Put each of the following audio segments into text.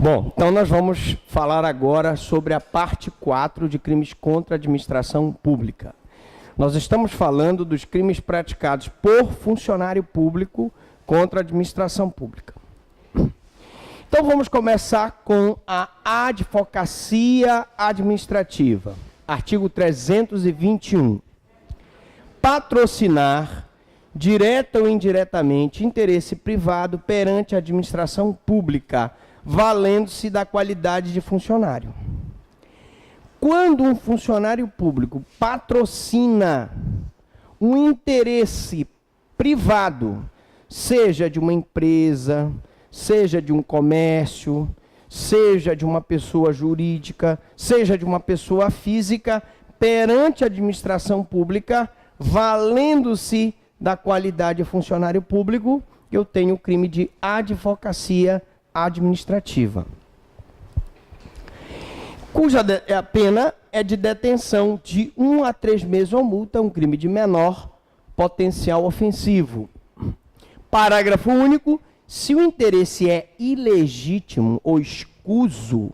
Bom, então nós vamos falar agora sobre a parte 4 de crimes contra a administração pública. Nós estamos falando dos crimes praticados por funcionário público contra a administração pública. Então vamos começar com a advocacia administrativa. Artigo 321. Patrocinar, direta ou indiretamente, interesse privado perante a administração pública, valendo-se da qualidade de funcionário. Quando um funcionário público patrocina um interesse privado, seja de uma empresa, seja de um comércio, seja de uma pessoa jurídica, seja de uma pessoa física, perante a administração pública, valendo-se da qualidade de funcionário público, eu tenho o crime de advocacia administrativa, cuja a pena é de detenção de 1 a 3 meses ou multa, um crime de menor potencial ofensivo. Parágrafo único. Se o interesse é ilegítimo ou escuso,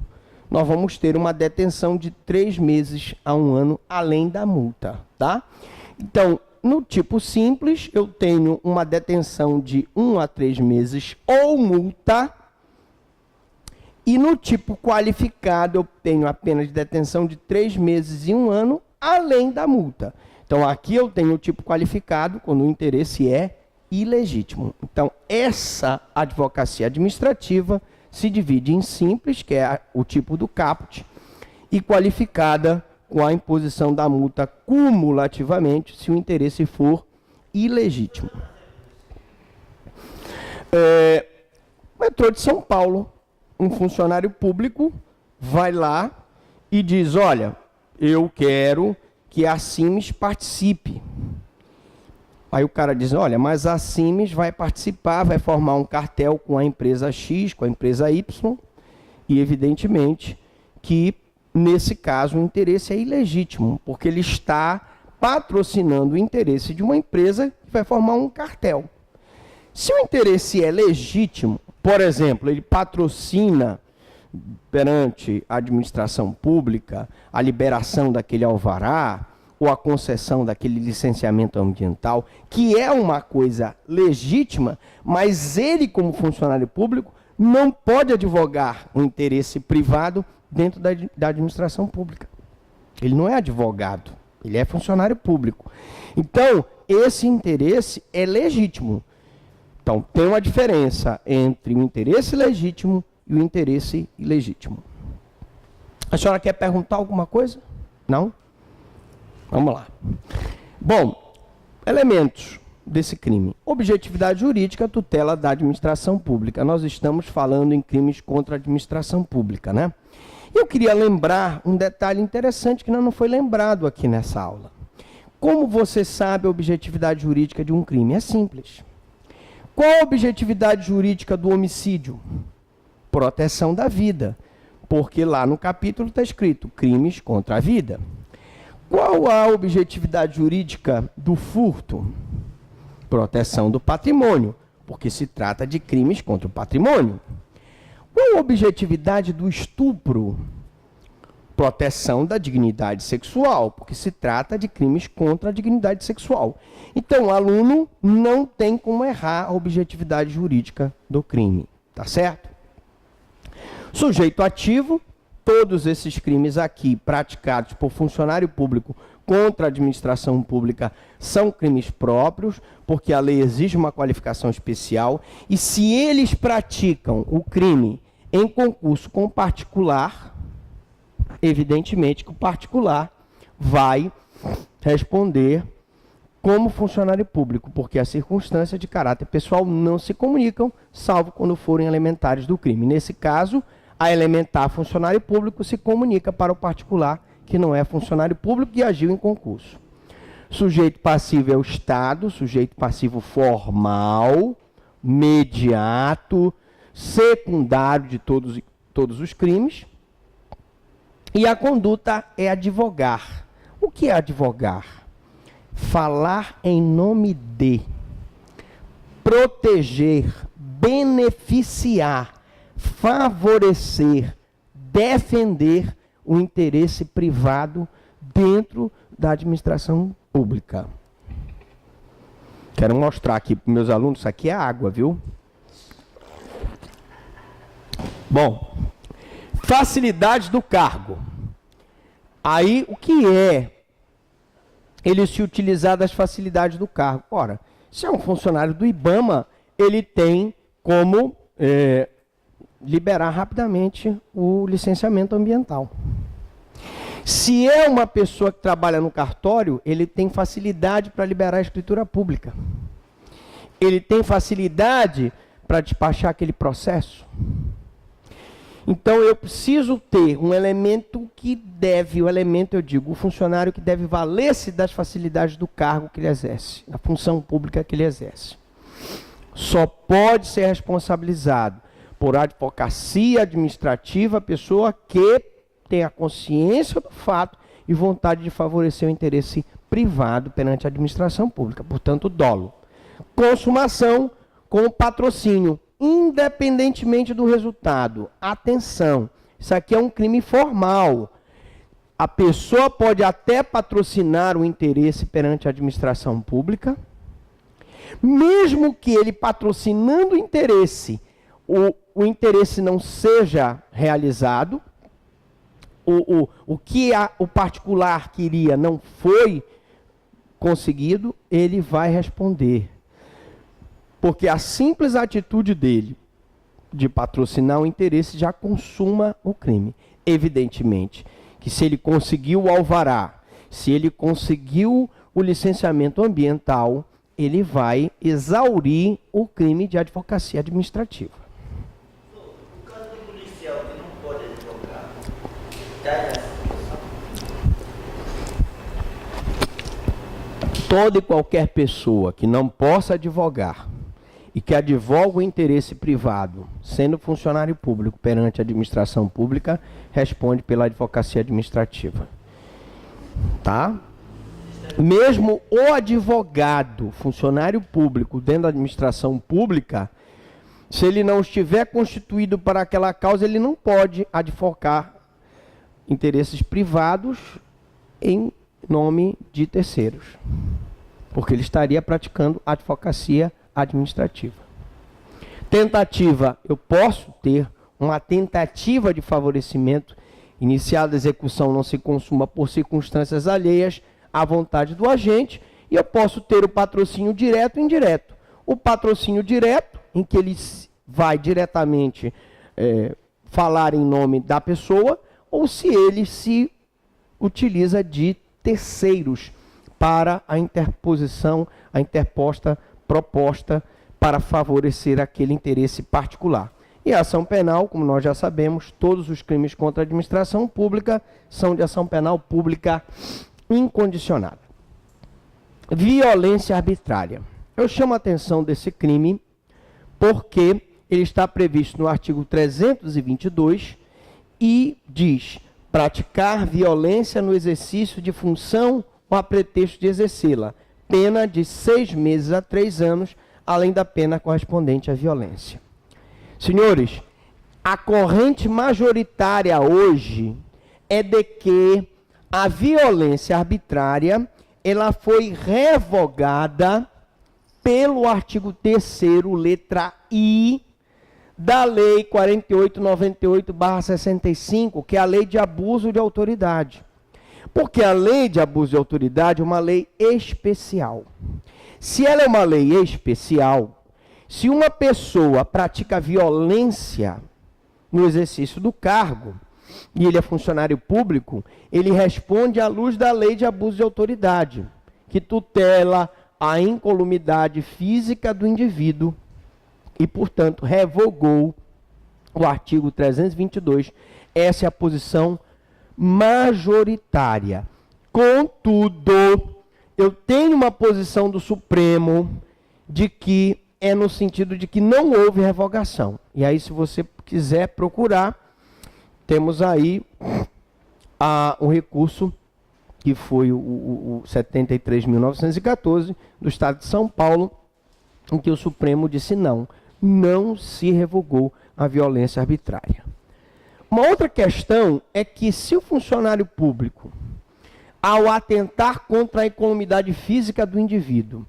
nós vamos ter uma detenção de 3 meses a 1 ano, além da multa, tá? Então, no tipo simples, eu tenho uma detenção de 1 a 3 meses ou multa. E no tipo qualificado, eu tenho a pena de detenção de 3 meses e 1 ano, além da multa. Então, aqui eu tenho o tipo qualificado, quando o interesse é ilegítimo. Então, essa advocacia administrativa se divide em simples, que é o tipo do caput, e qualificada com a imposição da multa cumulativamente, se o interesse for ilegítimo. Metrô de São Paulo. Um funcionário público vai lá e diz, olha, eu quero que a Cimes participe. Aí o cara diz, olha, mas a Cimes vai participar, vai formar um cartel com a empresa X, com a empresa Y, e evidentemente que, nesse caso, o interesse é ilegítimo, porque ele está patrocinando o interesse de uma empresa que vai formar um cartel. Se o interesse é legítimo, por exemplo, ele patrocina perante a administração pública a liberação daquele alvará ou a concessão daquele licenciamento ambiental, que é uma coisa legítima, mas ele, como funcionário público, não pode advogar um interesse privado dentro da administração pública. Ele não é advogado, ele é funcionário público. Então, esse interesse é legítimo. Então, tem uma diferença entre o interesse legítimo e o interesse ilegítimo. A senhora quer perguntar alguma coisa? Não? Vamos lá. Bom, elementos desse crime. Objetividade jurídica, tutela da administração pública. Nós estamos falando em crimes contra a administração pública, né? Eu queria lembrar um detalhe interessante que não foi lembrado aqui nessa aula. Como você sabe a objetividade jurídica de um crime? É simples. Qual a objetividade jurídica do homicídio? Proteção da vida, porque lá no capítulo está escrito crimes contra a vida. Qual a objetividade jurídica do furto? Proteção do patrimônio, porque se trata de crimes contra o patrimônio. Qual a objetividade do estupro? Proteção da dignidade sexual, porque se trata de crimes contra a dignidade sexual. Então, o aluno não tem como errar a objetividade jurídica do crime, tá certo? Sujeito ativo, todos esses crimes aqui praticados por funcionário público contra a administração pública são crimes próprios, porque a lei exige uma qualificação especial, e se eles praticam o crime em concurso com particular, evidentemente que o particular vai responder como funcionário público, porque as circunstâncias de caráter pessoal não se comunicam, salvo quando forem elementares do crime. Nesse caso, a elementar funcionário público se comunica para o particular, que não é funcionário público e agiu em concurso. Sujeito passivo é o Estado, sujeito passivo formal, mediato, secundário de todos os crimes. E a conduta é advogar. O que é advogar? Falar em nome de, proteger, beneficiar, favorecer, defender o interesse privado dentro da administração pública. Quero mostrar aqui para meus alunos, isso aqui é água, viu? Bom, facilidades do cargo. Aí, o que é ele se utilizar das facilidades do cargo? Ora, se é um funcionário do IBAMA, ele tem como liberar rapidamente o licenciamento ambiental. Se é uma pessoa que trabalha no cartório, ele tem facilidade para liberar a escritura pública. Ele tem facilidade para despachar aquele processo. Então, eu preciso ter um elemento que deve, o funcionário que deve valer-se das facilidades do cargo que ele exerce, da função pública que ele exerce. Só pode ser responsabilizado por advocacia administrativa a pessoa que tem a consciência do fato e vontade de favorecer o interesse privado perante a administração pública, portanto, dolo. Consumação com patrocínio, independentemente do resultado. Atenção, isso aqui é um crime formal. A pessoa pode até patrocinar o interesse perante a administração pública, mesmo que ele patrocinando o interesse, o interesse não seja realizado, o que o particular queria não foi conseguido, ele vai responder. Porque a simples atitude dele de patrocinar o interesse já consuma o crime. Evidentemente que se ele conseguiu o alvará, se ele conseguiu o licenciamento ambiental, ele vai exaurir o crime de advocacia administrativa. No caso do policial que não pode advogar, está nessa situação? Toda e qualquer pessoa que não possa advogar e que advoga o interesse privado, sendo funcionário público perante a administração pública, responde pela advocacia administrativa. Tá? Mesmo o advogado, funcionário público dentro da administração pública, se ele não estiver constituído para aquela causa, ele não pode advogar interesses privados em nome de terceiros, porque ele estaria praticando advocacia administrativa. Tentativa, eu posso ter uma tentativa de favorecimento, iniciada a execução não se consuma por circunstâncias alheias à vontade do agente, e eu posso ter o patrocínio direto e indireto. O patrocínio direto, em que ele vai diretamente falar em nome da pessoa, ou se ele se utiliza de terceiros para a interposição, a interposta proposta para favorecer aquele interesse particular. E a ação penal, como nós já sabemos, todos os crimes contra a administração pública são de ação penal pública incondicionada. Violência arbitrária. Eu chamo a atenção desse crime porque ele está previsto no artigo 322 e diz: praticar violência no exercício de função ou a pretexto de exercê-la, pena de 6 meses a 3 anos, além da pena correspondente à violência. Senhores, a corrente majoritária hoje é de que a violência arbitrária, ela foi revogada pelo artigo 3º, letra I, da Lei 4898/65, que é a Lei de Abuso de Autoridade. Porque a Lei de Abuso de Autoridade é uma lei especial. Se ela é uma lei especial, se uma pessoa pratica violência no exercício do cargo, e ele é funcionário público, ele responde à luz da Lei de Abuso de Autoridade, que tutela a incolumidade física do indivíduo e, portanto, revogou o artigo 322. Essa é a posição majoritária. Contudo, eu tenho uma posição do Supremo de que é no sentido de que não houve revogação. E aí, se você quiser procurar, temos aí um recurso que foi o 73.914 do Estado de São Paulo, em que o Supremo disse não se revogou a violência arbitrária. Uma outra questão é que se o funcionário público, ao atentar contra a incolumidade física do indivíduo,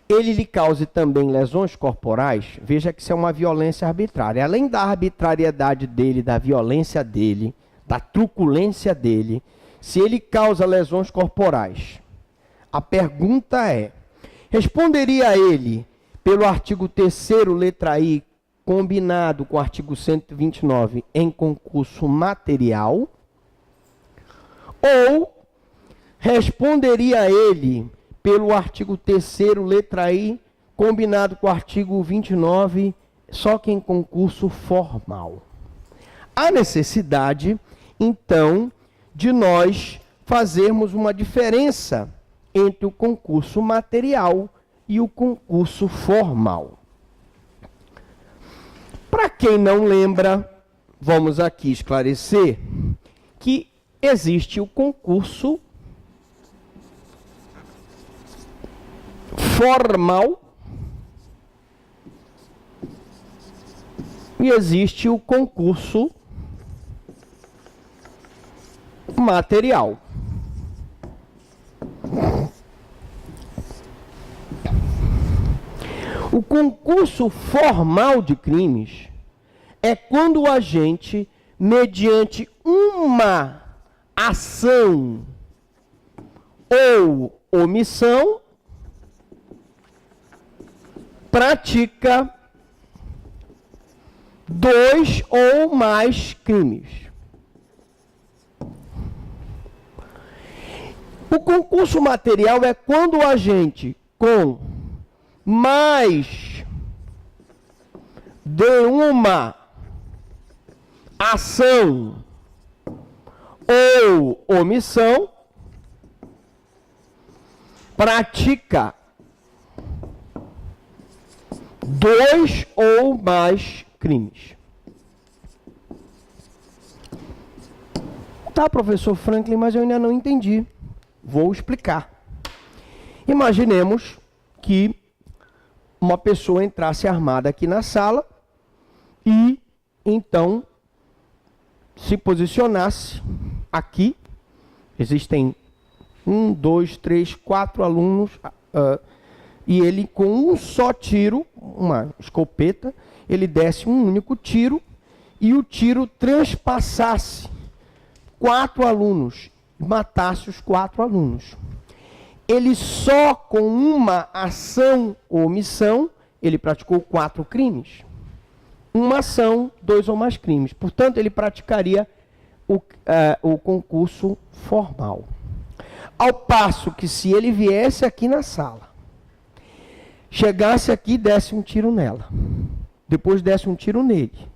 ele lhe cause também lesões corporais, veja que isso é uma violência arbitrária. Além da arbitrariedade dele, da violência dele, da truculência dele, se ele causa lesões corporais, a pergunta é, responderia ele pelo artigo 3º, letra I, combinado com o artigo 129, em concurso material? Ou responderia ele pelo artigo 3º, letra I, combinado com o artigo 29, só que em concurso formal? Há necessidade, então, de nós fazermos uma diferença entre o concurso material e o concurso formal. Para quem não lembra, vamos aqui esclarecer que existe o concurso formal e existe o concurso material. O concurso formal de crimes é quando o agente, mediante uma ação ou omissão, pratica 2 ou mais crimes. O concurso material é quando o agente, com mais de uma ação ou omissão, pratica 2 ou mais crimes. Tá, professor Franklin, mas eu ainda não entendi. Vou explicar. Imaginemos que uma pessoa entrasse armada aqui na sala e, então, se posicionasse aqui. Existem 1, 2, 3, 4 alunos, e ele, com um só tiro, uma escopeta, ele desse um único tiro e o tiro transpassasse 4 alunos, matasse os 4 alunos. Ele só com uma ação ou omissão, ele praticou 4 crimes. Uma ação, 2 ou mais crimes. Portanto, ele praticaria o concurso formal. Ao passo que, se ele viesse aqui na sala, chegasse aqui e desse um tiro nela, depois desse um tiro nele,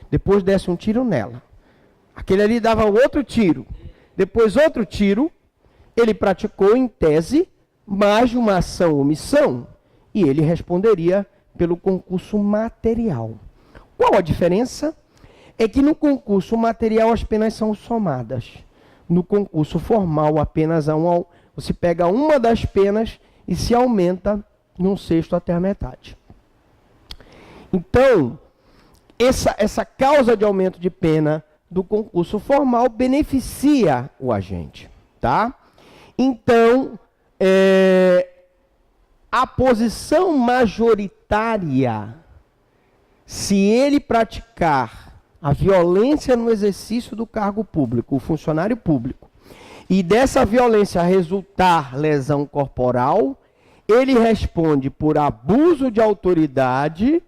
depois desse um tiro nela, aquele ali dava outro tiro, depois outro tiro, ele praticou, em tese, mais de uma ação ou omissão, e ele responderia pelo concurso material. Qual a diferença? É que no concurso material as penas são somadas. No concurso formal, apenas você pega uma das penas e se aumenta num sexto até a metade. Então, essa causa de aumento de pena do concurso formal beneficia o agente, tá? Então, a posição majoritária, se ele praticar a violência no exercício do cargo público, o funcionário público, e dessa violência resultar lesão corporal, ele responde por abuso de autoridade,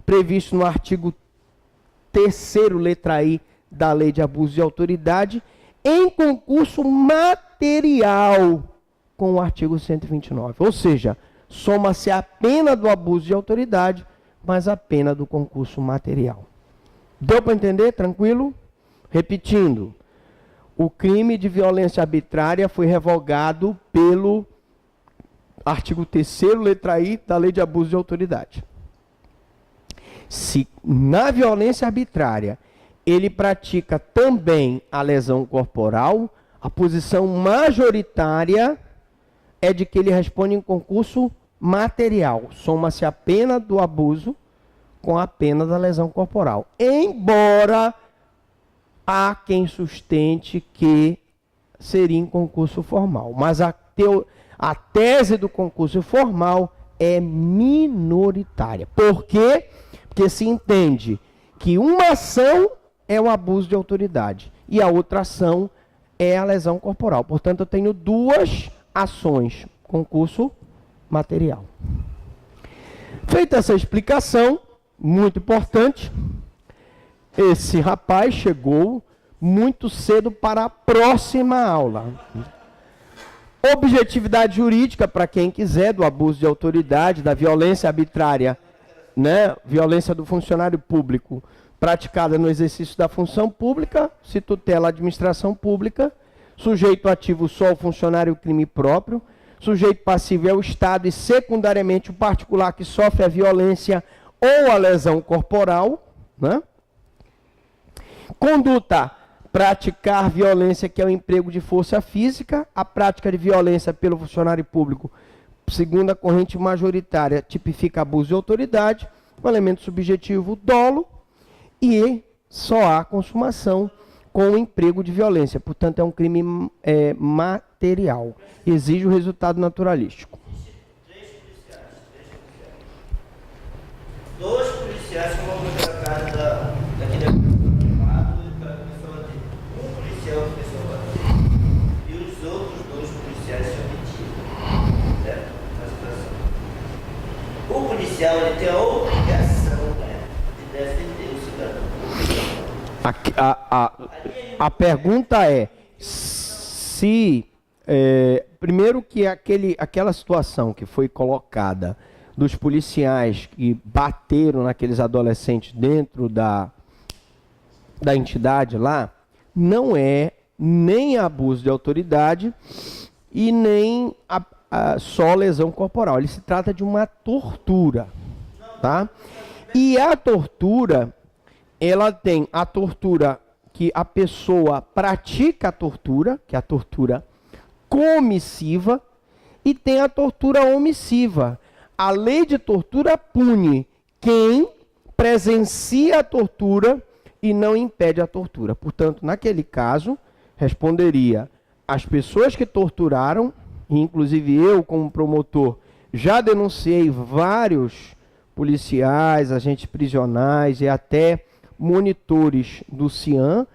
previsto no artigo 3º, letra I, da Lei de Abuso de Autoridade, em concurso material, com o artigo 129. Ou seja, soma-se a pena do abuso de autoridade, mais a pena do concurso material. Deu para entender? Tranquilo? Repetindo, o crime de violência arbitrária foi revogado pelo artigo 3º, letra I, da Lei de Abuso de Autoridade. Se na violência arbitrária ele pratica também a lesão corporal, a posição majoritária é de que ele responde em concurso material. Soma-se a pena do abuso com a pena da lesão corporal. Embora há quem sustente que seria em concurso formal. Mas a tese do concurso formal é minoritária. Por quê? Porque se entende que uma ação é o abuso de autoridade e a outra ação é a lesão corporal. Portanto, eu tenho duas ações, concurso material. Feita essa explicação, muito importante, esse rapaz chegou muito cedo para a próxima aula. Objetividade jurídica, para quem quiser, do abuso de autoridade, da violência arbitrária, né? Violência do funcionário público praticada no exercício da função pública, se tutela a administração pública, sujeito ativo só o funcionário crime próprio, sujeito passivo é o Estado e secundariamente o particular que sofre a violência ou a lesão corporal, né? Conduta, praticar violência, que é o emprego de força física, a prática de violência pelo funcionário público, segundo a corrente majoritária, tipifica abuso de autoridade, o elemento subjetivo, dolo, e só há consumação com o emprego de violência. Portanto, é um crime material. Exige o resultado naturalístico. Dois policiais que vão para a casa daquele armado e para a pessoa dele. Um policial que pessoa bateu e os outros dois policiais se omitiram. Certo? Na situação. O policial ele tem a obrigação, né, de defender o cidadão. A pergunta é se primeiro que aquela situação que foi colocada dos policiais que bateram naqueles adolescentes dentro da entidade lá, não é nem abuso de autoridade e nem só lesão corporal. Ele se trata de uma tortura, tá? E a tortura, ela tem a tortura que a pessoa pratica a tortura, que é a tortura comissiva, e tem a tortura omissiva. A lei de tortura pune quem presencia a tortura e não impede a tortura. Portanto, naquele caso, responderia as pessoas que torturaram, inclusive eu, como promotor, já denunciei vários policiais, agentes prisionais e até monitores do CIAM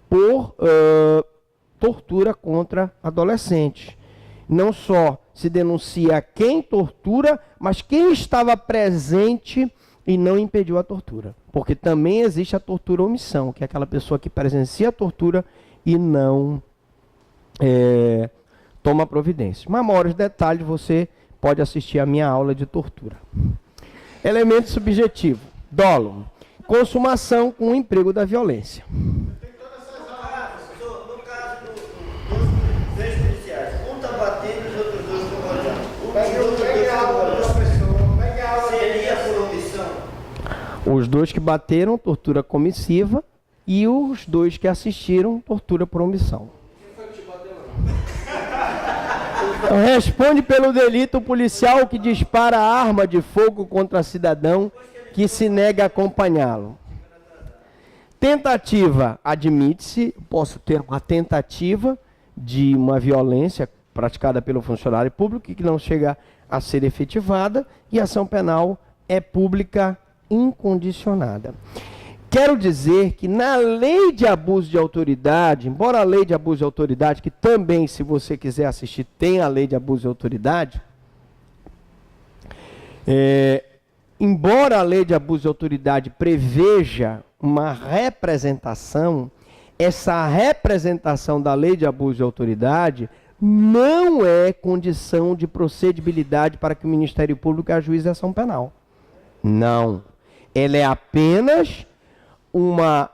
por tortura contra adolescentes. Não só se denuncia quem tortura, mas quem estava presente e não impediu a tortura. Porque também existe a tortura omissão, que é aquela pessoa que presencia a tortura e não toma providência. Mas maiores detalhes você pode assistir a minha aula de tortura. Elemento subjetivo. Dolo. Consumação com o emprego da violência. No caso dos dois policiais, um está batendo e os outros dois estão olhando. Seria por omissão? Os dois que bateram, tortura comissiva, e os dois que assistiram, tortura por omissão. Então, responde pelo delito o policial que dispara arma de fogo contra cidadão que se nega a acompanhá-lo. Tentativa, admite-se, posso ter uma tentativa de uma violência praticada pelo funcionário público que não chega a ser efetivada, e ação penal é pública incondicionada. Quero dizer que na lei de abuso de autoridade, embora a lei de abuso de autoridade, que também, se você quiser assistir, tem a lei de abuso de autoridade, embora a lei de abuso de autoridade preveja uma representação, essa representação da lei de abuso de autoridade não é condição de procedibilidade para que o Ministério Público ajuize a ação penal. Não. Ela é apenas uma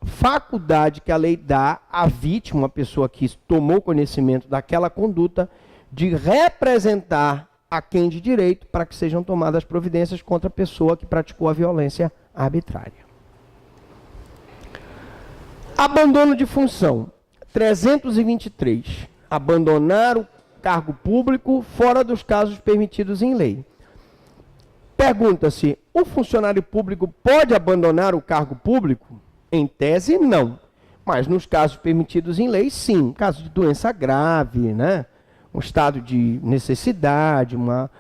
faculdade que a lei dá à vítima, uma pessoa que tomou conhecimento daquela conduta, de representar a quem de direito para que sejam tomadas providências contra a pessoa que praticou a violência arbitrária. Abandono de função. 323. Abandonar o cargo público fora dos casos permitidos em lei. pergunta-se, o funcionário público pode abandonar o cargo público? Em tese, não. Mas nos casos permitidos em lei, sim. Caso de doença grave, né? Um estado de necessidade, uma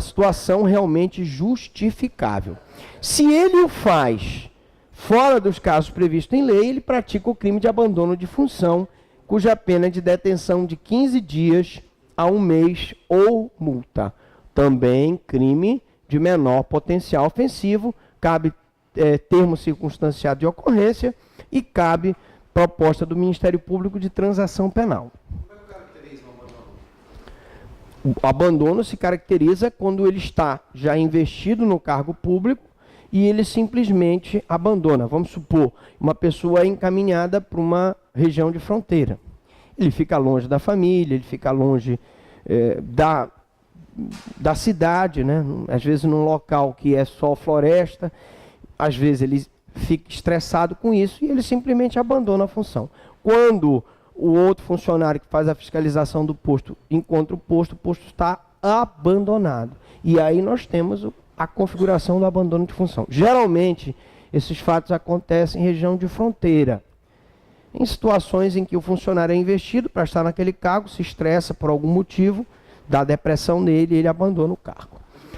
situação realmente justificável. Se ele o faz fora dos casos previstos em lei, ele pratica o crime de abandono de função, cuja pena é de detenção de 15 dias a 1 mês ou multa. Também crime de menor potencial ofensivo, cabe termo circunstanciado de ocorrência e cabe proposta do Ministério Público de transação penal. Como é que caracteriza o abandono? O abandono se caracteriza quando ele está já investido no cargo público e ele simplesmente abandona. Vamos supor, uma pessoa é encaminhada para uma região de fronteira. Ele fica longe da família, ele fica longe da cidade, né? Às vezes num local que é só floresta, às vezes ele fica estressado com isso e ele simplesmente abandona a função. Quando o outro funcionário que faz a fiscalização do posto encontra o posto está abandonado. E aí nós temos a configuração do abandono de função. Geralmente, esses fatos acontecem em região de fronteira. Em situações em que o funcionário é investido para estar naquele cargo, se estressa por algum motivo, dá depressão nele e ele abandona o cargo. Como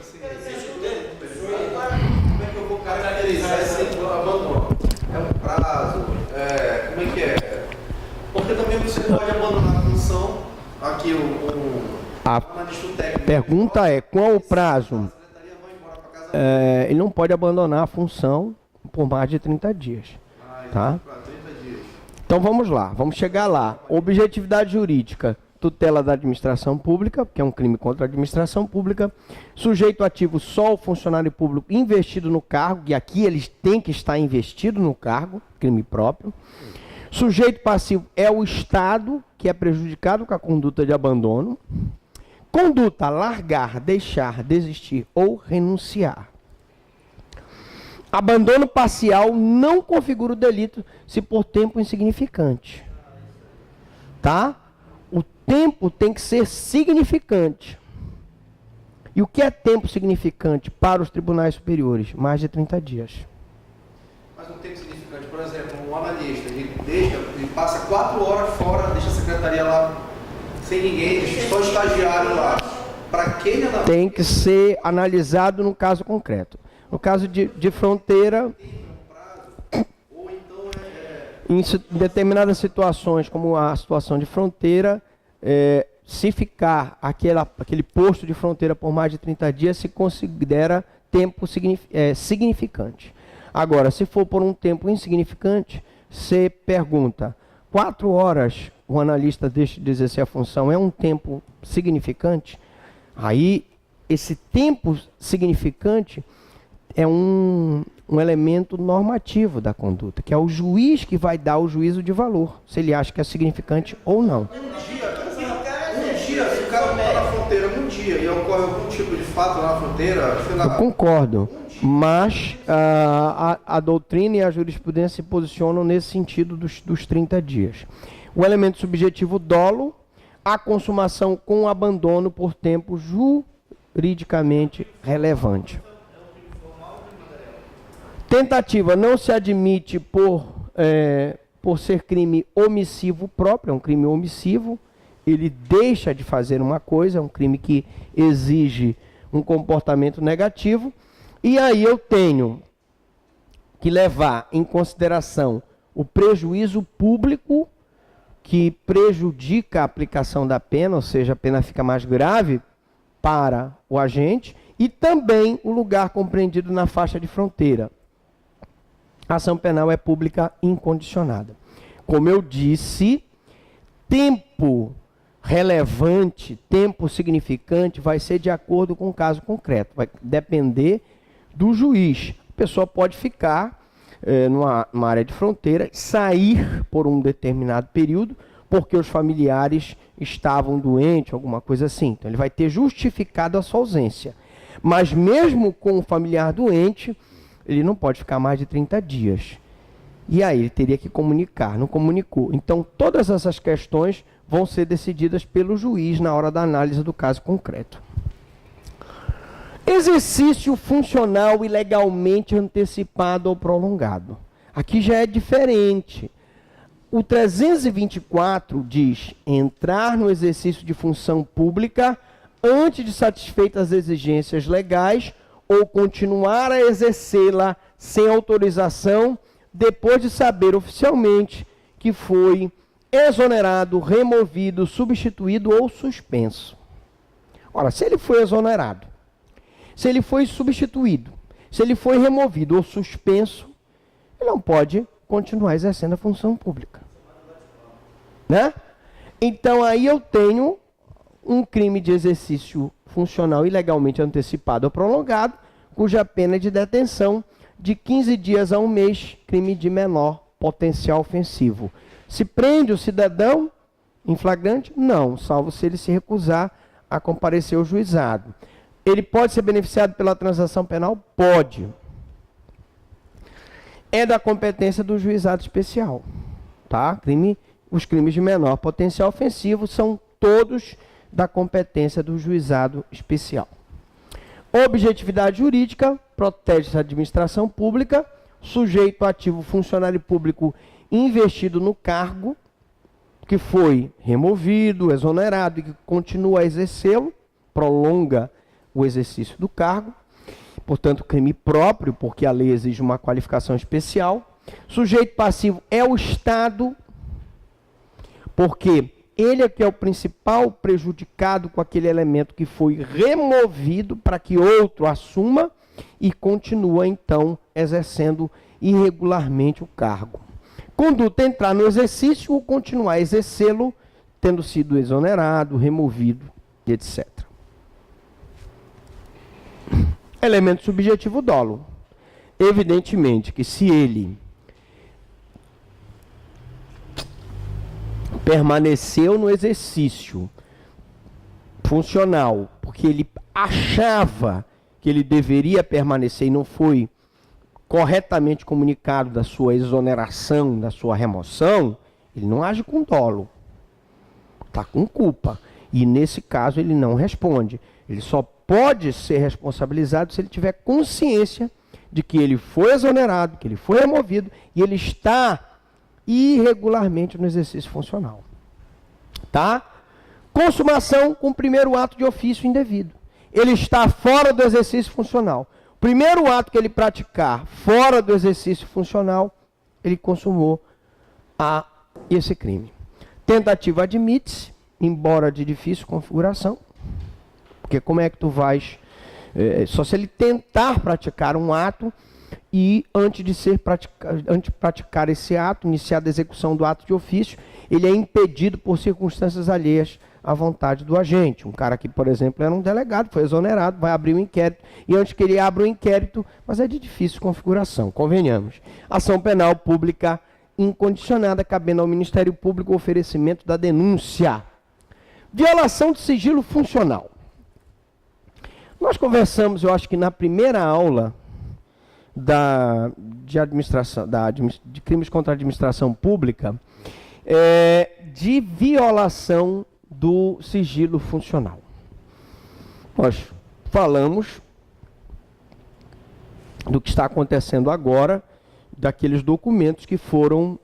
é que eu vou caracterizar esse abandono? É um prazo? Como é que é? Porque também você pode abandonar a função. Aqui A pergunta é, qual o prazo? Ele não pode abandonar a função por mais de 30 dias. Tá? 30 dias. Então vamos lá, vamos chegar lá. Objetividade jurídica, tutela da administração pública, que é um crime contra a administração pública. Sujeito ativo, só o funcionário público investido no cargo, e aqui eles têm que estar investido no cargo, crime próprio. Sujeito passivo é o Estado, que é prejudicado com a conduta de abandono. Conduta, largar, deixar, desistir ou renunciar. Abandono parcial não configura o delito se por tempo insignificante. Tá? O tempo tem que ser significante. E o que é tempo significante para os tribunais superiores? Mais de 30 dias. Mas um tempo significante, por exemplo, um analista, ele passa 4 horas fora, deixa a secretaria lá sem ninguém, deixa só o estagiário lá. Para quem ele tem que ser analisado no caso concreto. No caso de fronteira, em determinadas situações, como a situação de fronteira, se ficar aquele posto de fronteira por mais de 30 dias, se considera tempo significante. Agora, se for por um tempo insignificante, você pergunta, 4 horas o analista deixa de exercer a função, é um tempo significante? Aí, esse tempo significante é um elemento normativo da conduta, que é o juiz que vai dar o juízo de valor, se ele acha que é significante ou não. Um dia, se o cara mora na fronteira um dia e ocorre algum tipo de fato lá na fronteira, sei lá. Eu concordo, mas a doutrina e a jurisprudência se posicionam nesse sentido dos 30 dias. O elemento subjetivo dolo, a consumação com abandono por tempo juridicamente relevante. Tentativa não se admite por ser crime omissivo próprio, é um crime omissivo, ele deixa de fazer uma coisa, é um crime que exige um comportamento negativo, e aí eu tenho que levar em consideração o prejuízo público que prejudica a aplicação da pena, ou seja, a pena fica mais grave para o agente, e também o lugar compreendido na faixa de fronteira. A ação penal é pública incondicionada. Como eu disse, tempo relevante, tempo significante, vai ser de acordo com o caso concreto. Vai depender do juiz. A pessoa pode ficar numa área de fronteira, sair por um determinado período, porque os familiares estavam doentes, alguma coisa assim. Então, ele vai ter justificado a sua ausência. Mas mesmo com o familiar doente, ele não pode ficar mais de 30 dias. E aí ele teria que comunicar, não comunicou. Então, todas essas questões vão ser decididas pelo juiz na hora da análise do caso concreto. Exercício funcional ilegalmente antecipado ou prolongado. Aqui já é diferente. O 324 diz entrar no exercício de função pública antes de satisfeitas as exigências legais ou continuar a exercê-la sem autorização depois de saber oficialmente que foi exonerado, removido, substituído ou suspenso. Ora, se ele foi exonerado, se ele foi substituído, se ele foi removido ou suspenso, ele não pode continuar exercendo a função pública. Né? Então, aí eu tenho um crime de exercício funcional ilegalmente antecipado ou prolongado, cuja pena é de detenção de 15 dias a 1 mês, crime de menor potencial ofensivo. Se prende o cidadão em flagrante? Não, salvo se ele se recusar a comparecer ao juizado. Ele pode ser beneficiado pela transação penal? Pode. É da competência do juizado especial. Tá? Os crimes de menor potencial ofensivo são todos da competência do juizado especial. Objetividade jurídica, protege a administração pública, sujeito ativo funcionário público investido no cargo, que foi removido, exonerado e que continua a exercê-lo, prolonga o exercício do cargo, portanto, crime próprio, porque a lei exige uma qualificação especial. Sujeito passivo é o Estado, porque ele é que é o principal prejudicado com aquele elemento que foi removido para que outro assuma e continua, então, exercendo irregularmente o cargo. Conduta entrar no exercício ou continuar a exercê-lo, tendo sido exonerado, removido, etc. Elemento subjetivo dolo. Evidentemente que se ele permaneceu no exercício funcional, porque ele achava que ele deveria permanecer e não foi corretamente comunicado da sua exoneração, da sua remoção, ele não age com dolo. Está com culpa. E nesse caso ele não responde. Ele só pode ser responsabilizado se ele tiver consciência de que ele foi exonerado, que ele foi removido e ele está irregularmente no exercício funcional. Tá? Consumação com o primeiro ato de ofício indevido. Ele está fora do exercício funcional. O primeiro ato que ele praticar fora do exercício funcional, ele consumou esse crime. Tentativa admite-se, embora de difícil configuração, porque como é que tu vais... só se ele tentar praticar um ato e antes de praticar esse ato, iniciada a execução do ato de ofício, ele é impedido por circunstâncias alheias à vontade do agente. Um cara que, por exemplo, era um delegado, foi exonerado, vai abrir um inquérito, e antes que ele abra o inquérito, mas é de difícil configuração, convenhamos. Ação penal pública incondicionada, cabendo ao Ministério Público o oferecimento da denúncia. Violação de sigilo funcional. Nós conversamos, eu acho que na primeira aula de crimes contra a administração pública, de violação do sigilo funcional. Nós falamos do que está acontecendo agora, daqueles documentos que foram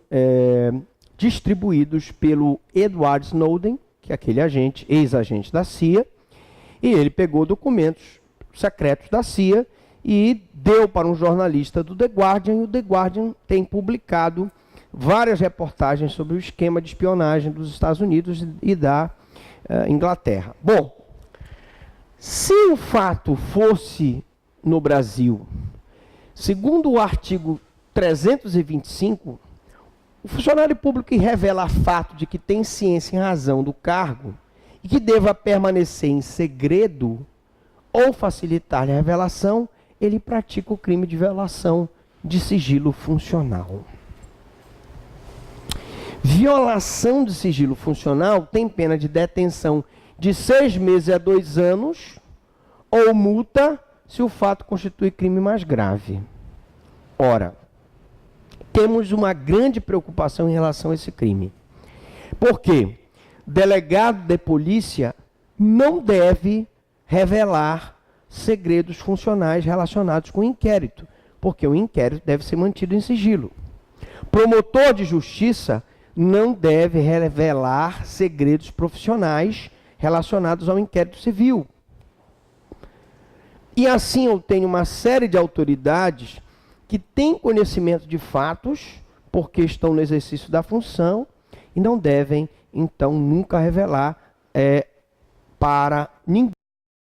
distribuídos pelo Edward Snowden, que é aquele agente, ex-agente da CIA, e ele pegou documentos secretos da CIA e deu para um jornalista do The Guardian, e o The Guardian tem publicado várias reportagens sobre o esquema de espionagem dos Estados Unidos e da Inglaterra. Bom, se o fato fosse no Brasil, segundo o artigo 325, o funcionário público que revela fato de que tem ciência em razão do cargo e que deva permanecer em segredo ou facilitar a revelação, ele pratica o crime de violação de sigilo funcional. Violação de sigilo funcional tem pena de detenção de 6 meses a 2 anos ou multa se o fato constitui crime mais grave. Ora, temos uma grande preocupação em relação a esse crime. Por quê? Delegado de polícia não deve revelar segredos funcionais relacionados com o inquérito, porque o inquérito deve ser mantido em sigilo. Promotor de justiça não deve revelar segredos profissionais relacionados ao inquérito civil. E assim eu tenho uma série de autoridades que têm conhecimento de fatos, porque estão no exercício da função, e não devem, então, nunca revelar para ninguém